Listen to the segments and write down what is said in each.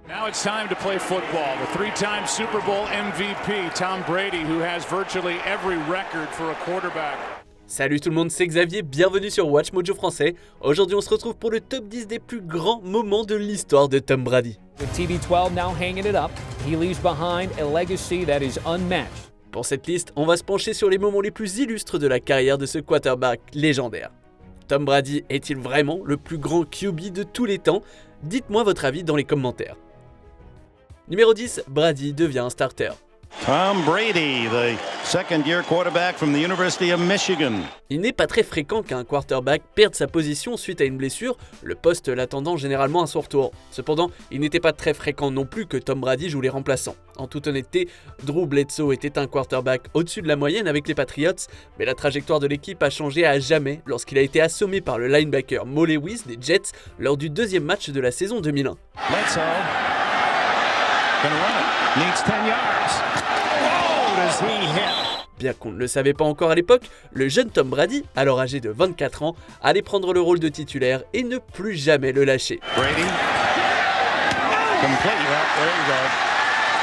Now it's time to play football. The three-time Super Bowl MVP, Tom Brady, who has virtually every record for a quarterback. Salut tout le monde, c'est Xavier, bienvenue sur Watch Mojo Français. Aujourd'hui on se retrouve pour le top 10 des plus grands moments de l'histoire de Tom Brady. With TB12 now hanging it up, he leaves behind a legacy that is unmatched. Pour cette liste, on va se pencher sur les moments les plus illustres de la carrière de ce quarterback légendaire. Tom Brady est-il vraiment le plus grand QB de tous les temps? Dites-moi votre avis dans les commentaires. Numéro 10, Brady devient un starter. Tom Brady, the second-year quarterback from the University of Michigan. Il n'est pas très fréquent qu'un quarterback perde sa position suite à une blessure, le poste l'attendant généralement à son retour. Cependant, il n'était pas très fréquent non plus que Tom Brady joue les remplaçants. En toute honnêteté, Drew Bledsoe était un quarterback au-dessus de la moyenne avec les Patriots, mais la trajectoire de l'équipe a changé à jamais lorsqu'il a été assommé par le linebacker Mo Lewis des Jets lors du deuxième match de la saison 2001. Bledsoe gonna run it. Needs 10 yards. Oh, does he hit? Bien qu'on ne le savait pas encore à l'époque, le jeune Tom Brady, alors âgé de 24 ans, allait prendre le rôle de titulaire et ne plus jamais le lâcher. Brady. Complete. Well, there you go.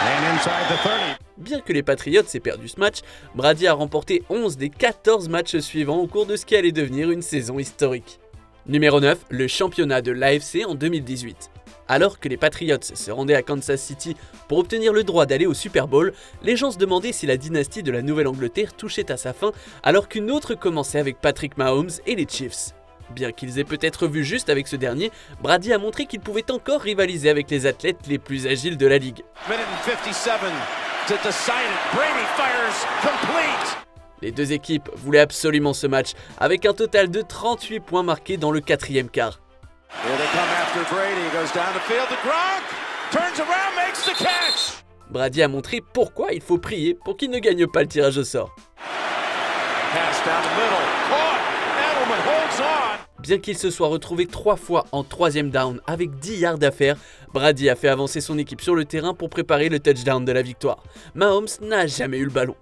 And inside the 30. Bien que les Patriots aient perdu ce match, Brady a remporté 11 des 14 matchs suivants au cours de ce qui allait devenir une saison historique. Numéro 9, le championnat de l'AFC en 2018. Alors que les Patriots se rendaient à Kansas City pour obtenir le droit d'aller au Super Bowl, les gens se demandaient si la dynastie de la Nouvelle-Angleterre touchait à sa fin alors qu'une autre commençait avec Patrick Mahomes et les Chiefs. Bien qu'ils aient peut-être vu juste avec ce dernier, Brady a montré qu'il pouvait encore rivaliser avec les athlètes les plus agiles de la ligue. Les deux équipes voulaient absolument ce match, avec un total de 38 points marqués dans le quatrième quart. Brady a montré pourquoi il faut prier pour qu'il ne gagne pas le tirage au sort. Bien qu'il se soit retrouvé 3 fois en 3e down avec 10 yards à faire, Brady a fait avancer son équipe sur le terrain pour préparer le touchdown de la victoire. Mahomes n'a jamais eu le ballon.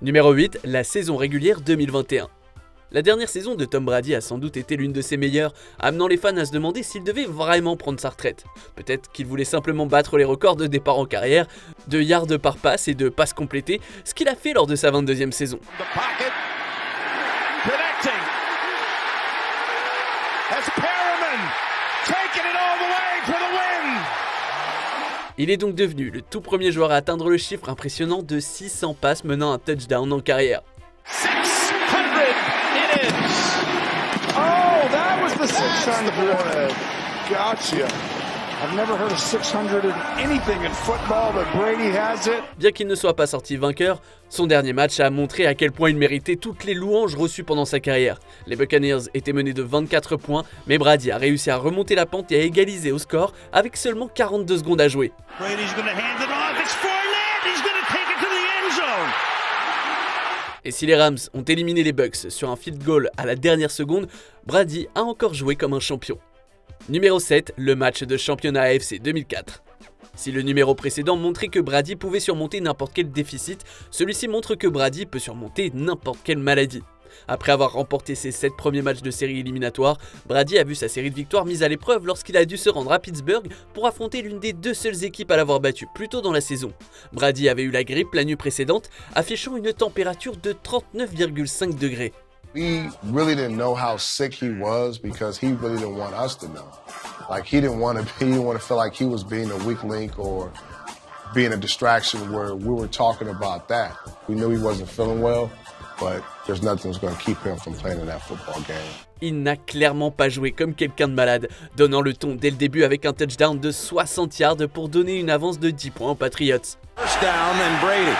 Numéro 8, la saison régulière 2021. La dernière saison de Tom Brady a sans doute été l'une de ses meilleures, amenant les fans à se demander s'il devait vraiment prendre sa retraite. Peut-être qu'il voulait simplement battre les records de départ en carrière, de yards par passe et de passes complétées, ce qu'il a fait lors de sa 22e saison. Il est donc devenu le tout premier joueur à atteindre le chiffre impressionnant de 600 passes menant un touchdown en carrière. 600 it is. Oh, that was the 600. Gotcha. I've never heard of 600 in anything in football, but Brady has it. Bien qu'il ne soit pas sorti vainqueur, son dernier match a montré à quel point il méritait toutes les louanges reçues pendant sa carrière. Les Buccaneers étaient menés de 24 points, mais Brady a réussi à remonter la pente et à égaliser au score avec seulement 42 secondes à jouer. Brady's gonna hand it off. It's Fournette. He's gonna take it to the end zone. Et si les Rams ont éliminé les Bucks sur un field goal à la dernière seconde, Brady a encore joué comme un champion. Numéro 7, le match de championnat AFC 2004. Si le numéro précédent montrait que Brady pouvait surmonter n'importe quel déficit, celui-ci montre que Brady peut surmonter n'importe quelle maladie. Après avoir remporté ses 7 premiers matchs de série éliminatoire, Brady a vu sa série de victoires mise à l'épreuve lorsqu'il a dû se rendre à Pittsburgh pour affronter l'une des 2 seules équipes à l'avoir battu plus tôt dans la saison. Brady avait eu la grippe la nuit précédente, affichant une température de 39,5 degrés. We really didn't know how sick he was because he really didn't want us to know. Like he didn't want to feel like he was being a weak link or being a distraction where we were talking about that. We knew he wasn't feeling well, but there's nothing that's going to keep him from playing in that football game. Il n'a clairement pas joué comme quelqu'un de malade, donnant le ton dès le début avec un touchdown de 60 yards pour donner une avance de 10 points aux Patriots. First down and Brady.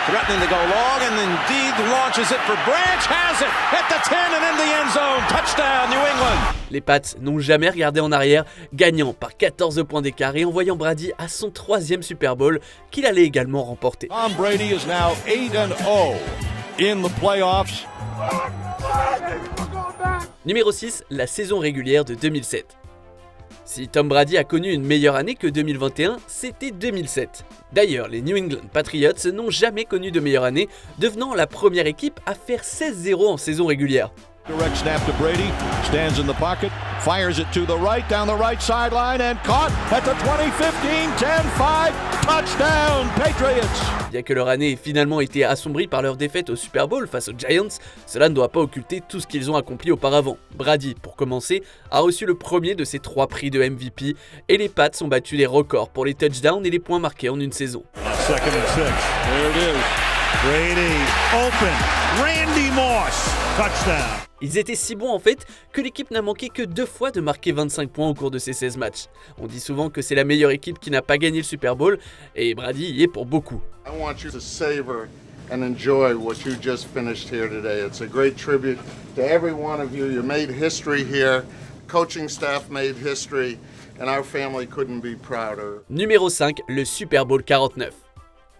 Threatening to go long and indeed launches it for Branch, has it at the 10 and in the end zone. Touchdown New England. Les Pats n'ont jamais regardé en arrière, gagnant par 14 points d'écart et envoyant Brady à son 3e Super Bowl qu'il allait également remporter. Tom Brady is now 8-0 in the playoffs. Numéro 6, la saison régulière de 2007. Si Tom Brady a connu une meilleure année que 2021, c'était 2007. D'ailleurs, les New England Patriots n'ont jamais connu de meilleure année, devenant la première équipe à faire 16-0 en saison régulière. Direct snap to Brady, stands in the pocket, fires it to the right, down the right sideline, and caught at the 20-15, 10-5, touchdown, Patriots! Bien que leur année ait finalement été assombrie par leur défaite au Super Bowl face aux Giants, cela ne doit pas occulter tout ce qu'ils ont accompli auparavant. Brady, pour commencer, a reçu le premier de ses 3 prix de MVP, et les Pats ont battu les records pour les touchdowns et les points marqués en une saison. Second and 6, there it is. Brady, open, Randy Moss, touchdown. Ils étaient si bons en fait que l'équipe n'a manqué que 2 fois de marquer 25 points au cours de ces 16 matchs. On dit souvent que c'est la meilleure équipe qui n'a pas gagné le Super Bowl, et Brady y est pour beaucoup. I want you to savor and enjoy what you just finished here today. It's a great tribute to every one of you. You made history here. Coaching staff made history, and our family couldn't be prouder. Numéro 5, le Super Bowl 49.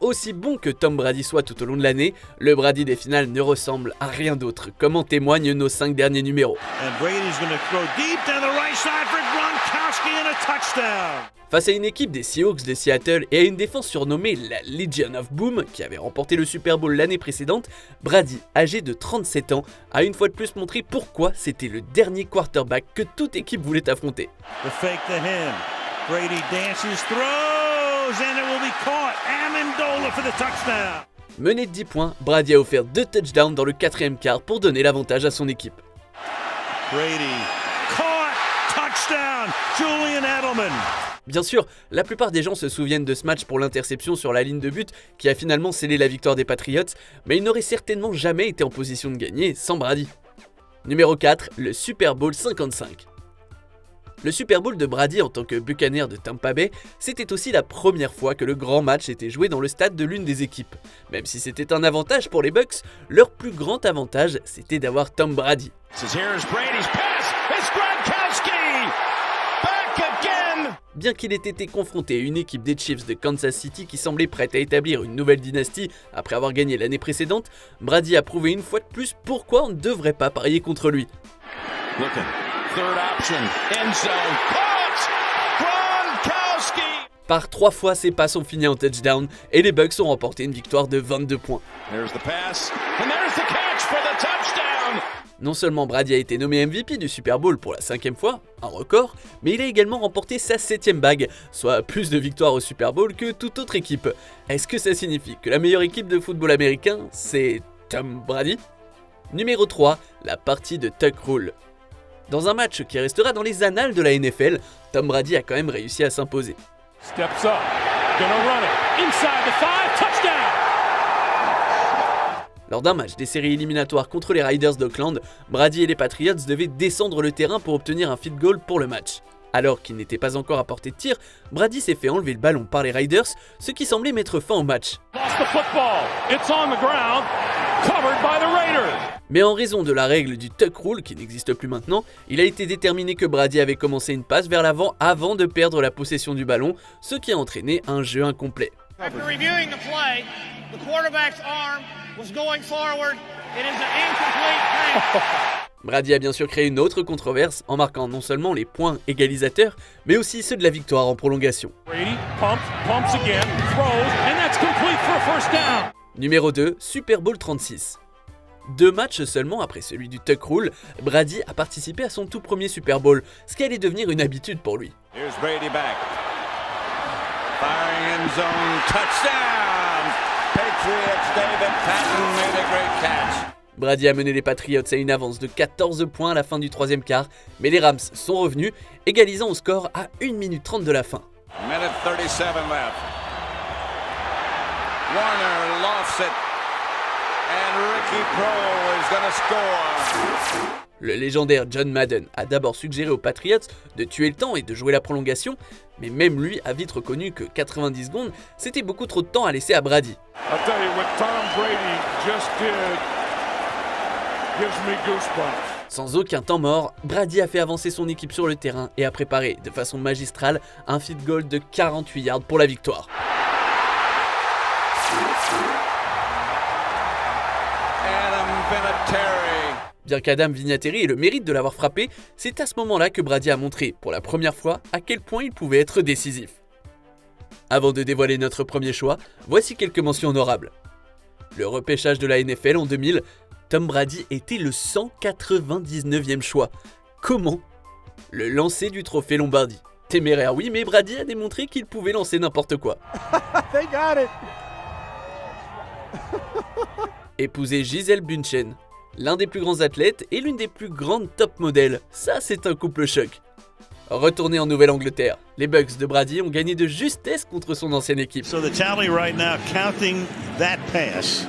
Aussi bon que Tom Brady soit tout au long de l'année, le Brady des finales ne ressemble à rien d'autre, comme en témoignent nos 5 derniers numéros. Face à une équipe des Seahawks de Seattle et à une défense surnommée la Legion of Boom, qui avait remporté le Super Bowl l'année précédente, Brady, âgé de 37 ans, a une fois de plus montré pourquoi c'était le dernier quarterback que toute équipe voulait affronter. The fake the hand. Brady dances, throws, and it will be caught. Amendola for the touchdown. Mené de 10 points, Brady a offert 2 touchdowns dans le 4e quart pour donner l'avantage à son équipe. Brady, caught, touchdown, Julian Edelman. Bien sûr, la plupart des gens se souviennent de ce match pour l'interception sur la ligne de but qui a finalement scellé la victoire des Patriots, mais il n'aurait certainement jamais été en position de gagner sans Brady. Numéro 4, le Super Bowl 55. Le Super Bowl de Brady en tant que Buccaneer de Tampa Bay, c'était aussi la première fois que le grand match était joué dans le stade de l'une des équipes. Même si c'était un avantage pour les Bucs, leur plus grand avantage, c'était d'avoir Tom Brady. Bien qu'il ait été confronté à une équipe des Chiefs de Kansas City qui semblait prête à établir une nouvelle dynastie après avoir gagné l'année précédente, Brady a prouvé une fois de plus pourquoi on ne devrait pas parier contre lui. Par 3 fois, ses passes ont fini en touchdown et les Bucs ont remporté une victoire de 22 points. Non seulement Brady a été nommé MVP du Super Bowl pour la 5e fois, un record, mais il a également remporté sa 7e bague, soit plus de victoires au Super Bowl que toute autre équipe. Est-ce que ça signifie que la meilleure équipe de football américain, c'est Tom Brady ? Numéro 3, la partie de Tuck Rule. Dans un match qui restera dans les annales de la NFL, Tom Brady a quand même réussi à s'imposer. Steps up, gonna run it, inside the 5, touchdown! Lors d'un match des séries éliminatoires contre les Raiders d'Oakland, Brady et les Patriots devaient descendre le terrain pour obtenir un field goal pour le match. Alors qu'il n'était pas encore à portée de tir, Brady s'est fait enlever le ballon par les Raiders, ce qui semblait mettre fin au match. Mais en raison de la règle du Tuck Rule qui n'existe plus maintenant, il a été déterminé que Brady avait commencé une passe vers l'avant avant de perdre la possession du ballon, ce qui a entraîné un jeu incomplet. After reviewing the play, the quarterback's arm was going forward. It is an incomplete pass. Brady a bien sûr créé une autre controverse en marquant non seulement les points égalisateurs, mais aussi ceux de la victoire en prolongation. Brady pumps again, throws, and that's complete for a first down. Numéro 2, Super Bowl 36. 2 matchs seulement après celui du Tuck Rule, Brady a participé à son tout premier Super Bowl, ce qui allait devenir une habitude pour lui. Here's Brady back. Firing end zone, touchdown! Patriots, David Patton made a great catch. Brady a mené les Patriots à une avance de 14 points à la fin du 3e quart, mais les Rams sont revenus, égalisant au score à 1 minute 30 de la fin. Minute 37 left. Warner lofts it, and Ricky Proehl is gonna score. Le légendaire John Madden a d'abord suggéré aux Patriots de tuer le temps et de jouer la prolongation, mais même lui a vite reconnu que 90 secondes, c'était beaucoup trop de temps à laisser à Brady. I'll tell you what Tom Brady just did gives me goosebumps. Sans aucun temps mort, Brady a fait avancer son équipe sur le terrain et a préparé de façon magistrale un field goal de 48 yards pour la victoire. Bien qu'Adam Vinatieri ait le mérite de l'avoir frappé, c'est à ce moment-là que Brady a montré, pour la première fois, à quel point il pouvait être décisif. Avant de dévoiler notre premier choix, voici quelques mentions honorables. Le repêchage de la NFL en 2000, Tom Brady était le 199e choix. Comment? Le lancer du trophée Lombardi. Téméraire oui, mais Brady a démontré qu'il pouvait lancer n'importe quoi. They got it. Épouser Gisèle Bündchen, l'un des plus grands athlètes et l'une des plus grandes top modèles. Ça, c'est un couple choc. Retourné en Nouvelle-Angleterre, les Bucks de Brady ont gagné de justesse contre son ancienne équipe. So the tally right now, counting that pass,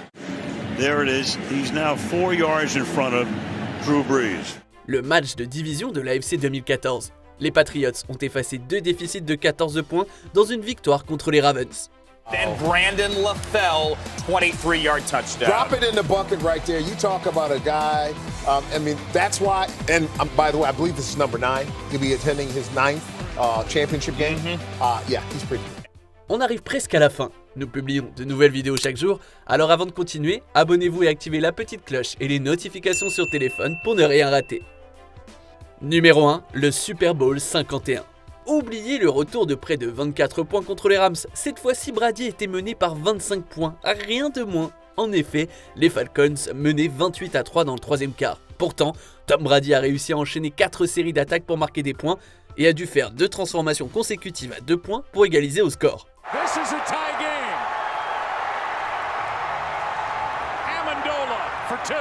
there it is. He's now 4 yards in front of Drew Brees. Le match de division de l'AFC 2014. Les Patriots ont effacé 2 déficits de 14 points dans une victoire contre les Ravens. Then Brandon LaFell, 23-yard touchdown. Drop it in the bucket right there. You talk about a guy. I mean, that's why. And by the way, I believe this is number 9. He'll be attending his 9th championship game. Yeah, he's pretty good. On arrive presque à la fin. Nous publions de nouvelles vidéos chaque jour. Alors avant de continuer, abonnez-vous et activez la petite cloche et les notifications sur téléphone pour ne rien rater. Numéro 1, le Super Bowl 51. Oubliez le retour de près de 24 points contre les Rams. Cette fois-ci, Brady était mené par 25 points, rien de moins. En effet, les Falcons menaient 28-3 dans le troisième quart. Pourtant, Tom Brady a réussi à enchaîner 4 séries d'attaques pour marquer des points et a dû faire 2 transformations consécutives à 2 points pour égaliser au score. This is a tie game. Amendola for 2.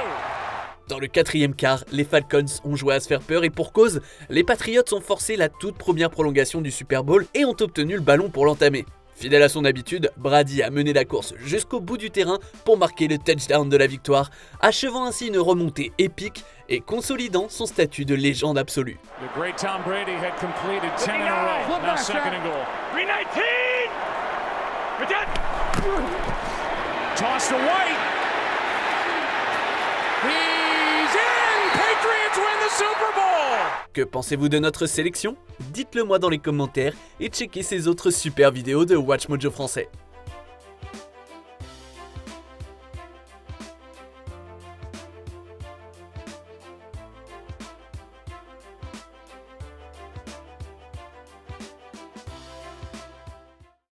Dans le quatrième quart, les Falcons ont joué à se faire peur et pour cause, les Patriots ont forcé la toute première prolongation du Super Bowl et ont obtenu le ballon pour l'entamer. Fidèle à son habitude, Brady a mené la course jusqu'au bout du terrain pour marquer le touchdown de la victoire, achevant ainsi une remontée épique et consolidant son statut de légende absolue. The great Tom Brady had completed 10 in a row. Now second and goal. 319. Toss to White. He's in. Patriots win the Super Bowl. Que pensez-vous de notre sélection? Dites-le moi dans les commentaires et checkez ces autres super vidéos de Watch Mojo français.